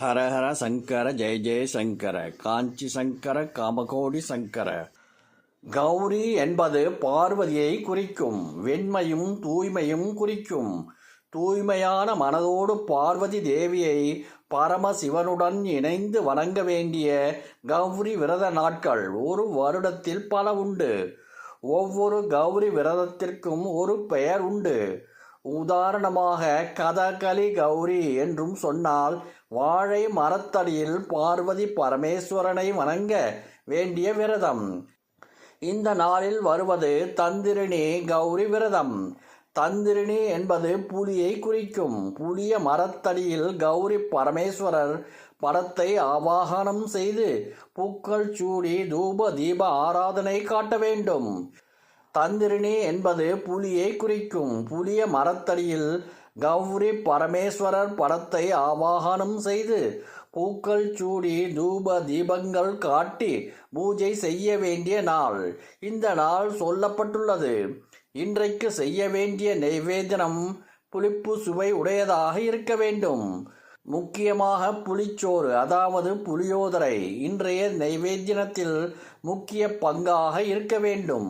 ஹரஹர சங்கர ஜெய ஜெய சங்கர காஞ்சி சங்கர காமகோடி சங்கர. கௌரி என்பது பார்வதியை குறிக்கும். வெண்மையும் தூய்மையும் குறிக்கும். தூய்மையான மனதோடு பார்வதி தேவியை பரமசிவனுடன் இணைந்து வணங்க வேண்டிய கௌரி விரத நாட்கள் ஒரு வருடத்தில் பல உண்டு. ஒவ்வொரு கௌரி விரதத்திற்கும் ஒரு பெயர் உண்டு. உதாரணமாக கதகளி கௌரி என்றும் சொன்னால் வாழை மரத்தடியில் பார்வதி பரமேஸ்வரனை வணங்க வேண்டிய விரதம். இந்த நாளில் வருவது தந்திரிணி கௌரி விரதம். தந்திரிணி என்பது புலியை குறிக்கும். புலிய மரத்தடியில் கௌரி பரமேஸ்வரர் படத்தை ஆவாகனம் செய்து பூக்கள் சூடி தூப தீப ஆராதனை காட்ட வேண்டும். தந்திரிணி என்பது புலியை குறிக்கும். புலிய மரத்தடியில் கௌரி பரமேஸ்வரர் படத்தை ஆவாகனம் செய்து பூக்கள் சூடி தூப தீபங்கள் காட்டி பூஜை செய்ய வேண்டிய நாள். இந்த நாள் சொல்லப்பட்டுள்ளது. இன்றைக்கு செய்ய வேண்டிய நைவேத்தியம் புளிப்பு சுவை உடையதாக இருக்க வேண்டும். முக்கியமாக புளிச்சோறு, அதாவது புளியோதரை இன்றைய நைவேத்தியத்தில் முக்கிய பங்காக இருக்க வேண்டும்.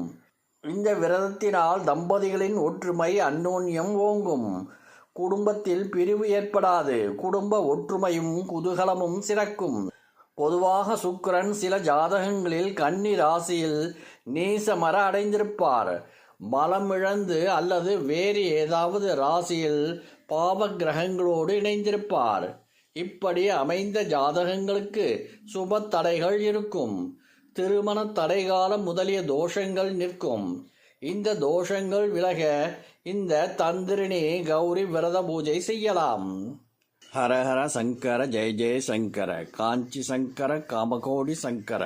இந்த விரதத்தினால் தம்பதிகளின் ஒற்றுமை அந்யோன்யம் ஓங்கும். குடும்பத்தில் பிரிவு ஏற்படாது. குடும்ப ஒற்றுமையும் குதூகலமும் சிறக்கும். பொதுவாக சுக்கிரன் சில ஜாதகங்களில் கன்னி ராசியில் நீசமர அடைந்திருப்பார். பலம் இழந்து அல்லது வேறு ஏதாவது ராசியில் பாவ கிரகங்களோடு இணைந்திருப்பார். இப்படி அமைந்த ஜாதகங்களுக்கு சுப தடைகள் இருக்கும். திருமண தடைகாலம் முதலிய தோஷங்கள் நிற்கும். இந்த தோஷங்கள் விலக இந்த தந்திரிணி கௌரி விரத பூஜை செய்யலாம். ஹரஹர சங்கர ஜெய ஜெய சங்கர காஞ்சி சங்கர காமகோடி சங்கர.